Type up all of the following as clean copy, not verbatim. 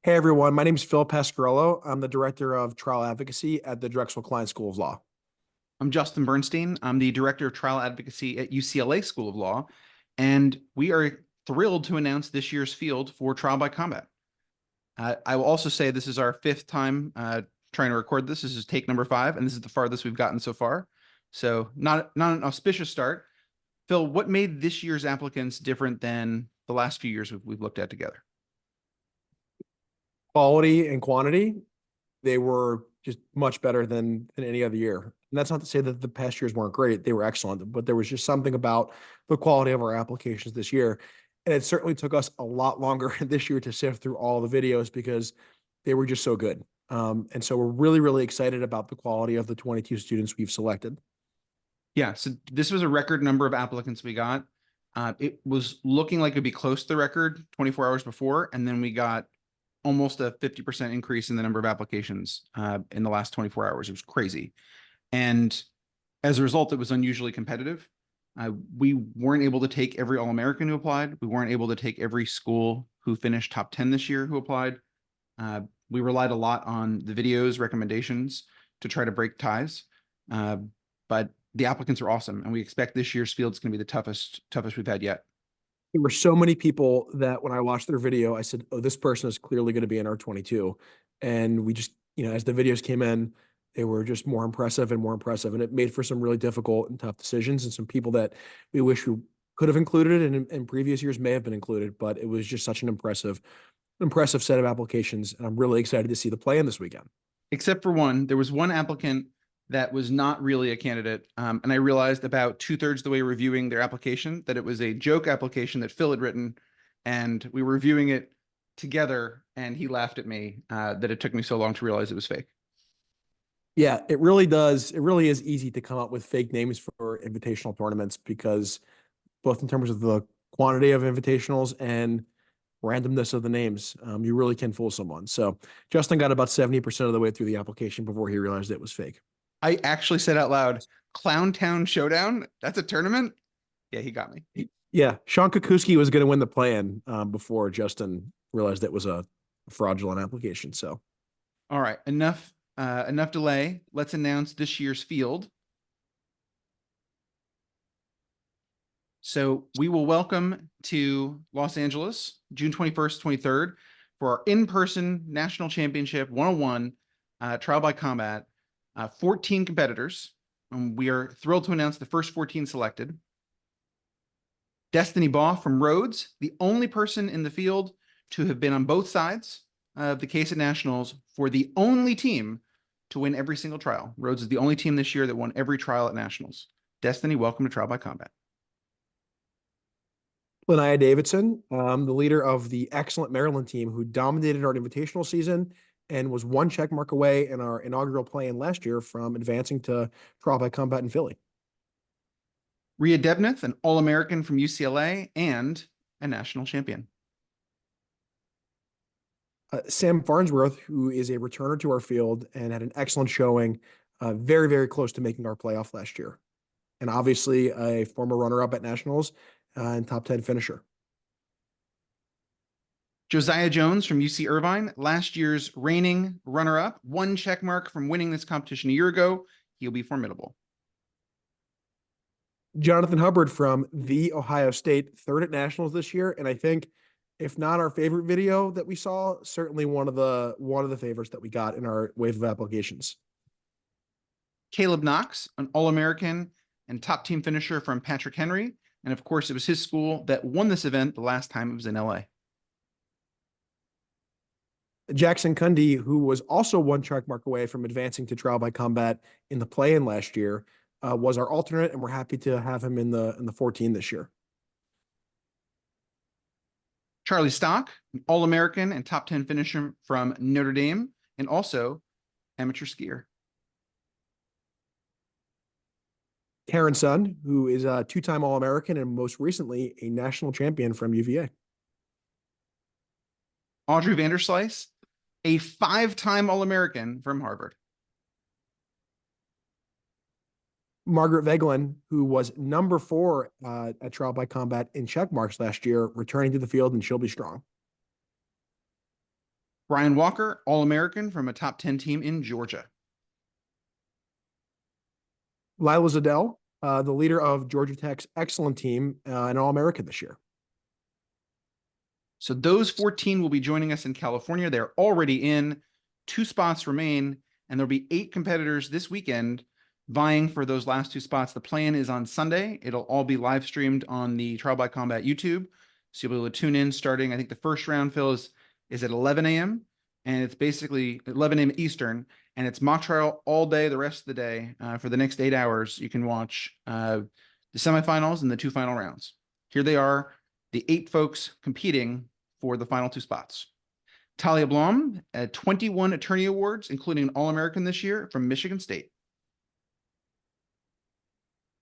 Hey everyone, my name is Phil Pasquarello. I'm the Director of Trial Advocacy at the Drexel Klein School of Law. I'm Justin Bernstein. I'm the Director of Trial Advocacy at UCLA School of Law, and we are thrilled to announce this year's field for trial by combat. I will also say this is our fifth time trying to record this. This is take number 5, and this is the farthest we've gotten so far. So not an auspicious start. Phil, what made this year's applicants different than the last few years we've looked at together? Quality and quantity, they were just much better than any other year. And that's not to say that the past years weren't great. They were excellent, but there was just something about the quality of our applications this year. And it certainly took us a lot longer this year to sift through all the videos because they were just so good. And so we're really, really excited about the quality of the 22 students we've selected. Yeah, so this was a record number of applicants we got. It was looking like it'd be close to the record 24 hours before, and then we got almost a 50% increase in the number of applications in the last 24 hours. It was crazy. And as a result, it was unusually competitive. We weren't able to take every All-American who applied. We weren't able to take every school who finished top 10 this year who applied. We relied a lot on the videos, recommendations to try to break ties. But the applicants are awesome, and we expect this year's field is going to be the toughest we've had yet. There were so many people that when I watched their video, I said, oh, this person is clearly going to be in our 22. And we just, as the videos came in, they were just more impressive and more impressive. And it made for some really difficult and tough decisions and some people that we wish we could have included and in previous years may have been included. But it was just such an impressive set of applications. And I'm really excited to see the play in this weekend. Except for one, there was one applicant that was not really a candidate. And I realized about 2/3 the way reviewing their application that it was a joke application that Phil had written. And we were reviewing it together, and he laughed at me that it took me so long to realize it was fake. Yeah, it really does. It really is easy to come up with fake names for invitational tournaments because both in terms of the quantity of invitationals and randomness of the names, you really can fool someone. So Justin got about 70% of the way through the application before he realized it was fake. I actually said out loud, Clown Town Showdown? That's a tournament? Yeah, he got me. Yeah, Sean Kukuski was going to win the play-in before Justin realized it was a fraudulent application. So, all right, enough delay. Let's announce this year's field. So we will welcome to Los Angeles, June 21st, 23rd, for our in-person National Championship 101 Trial by Combat. 14 competitors. We are thrilled to announce the first 14 selected. Destiny Baugh from Rhodes, the only person in the field to have been on both sides of the case at Nationals for the only team to win every single trial. Rhodes is the only team this year that won every trial at Nationals. Destiny, welcome to Trial by Combat. Linnea Davidson, the leader of the excellent Maryland team who dominated our invitational season and was one check mark away in our inaugural play-in last year from advancing to trial by combat in Philly. Rhea Debneth, an All-American from UCLA and a national champion. Sam Farnsworth, who is a returner to our field and had an excellent showing, very, very close to making our playoff last year. And obviously a former runner-up at Nationals and top 10 finisher. Josiah Jones from UC Irvine, last year's reigning runner-up, one check mark from winning this competition a year ago. He'll be formidable. Jonathan Hubbard from The Ohio State, third at Nationals this year. And I think, if not our favorite video that we saw, certainly one of the favorites that we got in our wave of applications. Caleb Knox, an All-American and top team finisher from Patrick Henry. And of course, it was his school that won this event the last time it was in LA. Jackson Cundy, who was also one track mark away from advancing to trial by combat in the play-in last year, was our alternate, and we're happy to have him in the 14 this year. Charlie Stock, an All-American and top 10 finisher from Notre Dame, and also amateur skier. Karen Sun, who is a two-time All-American and most recently a national champion from UVA. Audrey Vanderslice, a 5-time All-American from Harvard. Margaret Veglin, who was number 4 at trial by combat in check marks last year, returning to the field, and she'll be strong. Brian Walker, All-American from a top 10 team in Georgia. Lila Zadell, the leader of Georgia Tech's excellent team, an All-American this year. So those 14 will be joining us in California. They're already in. 2 spots remain, and there'll be 8 competitors this weekend vying for those last 2 spots. The plan is on Sunday. It'll all be live streamed on the Trial by Combat YouTube. So you'll be able to tune in starting, I think the first round, Phil, is at 11 a.m. And it's basically 11 a.m. Eastern. And it's mock trial all day, the rest of the day. For the next 8 hours, you can watch the semifinals and the 2 final rounds. Here they are, the 8 folks competing for the final 2 spots. Talia Blom, 21 attorney awards, including an All-American this year from Michigan State.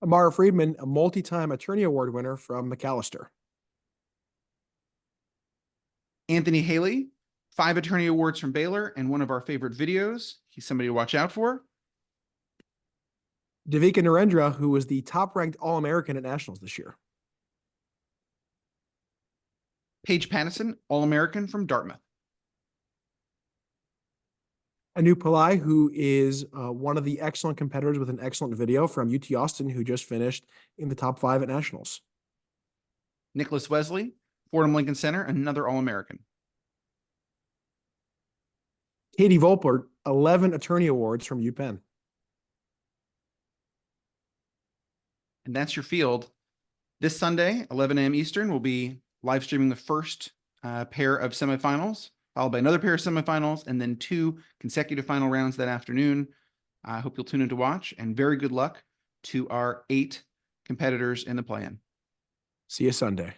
Amara Friedman, a multi-time attorney award winner from McAllister. Anthony Haley, 5 attorney awards from Baylor and one of our favorite videos. He's somebody to watch out for. Devika Narendra, who was the top-ranked All-American at Nationals this year. Paige Pattison, All-American from Dartmouth. Anu Pillai, who is one of the excellent competitors with an excellent video from UT Austin, who just finished in the top 5 at Nationals. Nicholas Wesley, Fordham Lincoln Center, another All-American. Katie Volpert, 11 attorney awards from UPenn. And that's your field. This Sunday, 11 a.m. Eastern, we'll be live streaming the first pair of semifinals, followed by another pair of semifinals, and then 2 consecutive final rounds that afternoon. I hope you'll tune in to watch, and very good luck to our 8 competitors in the play-in. See you Sunday.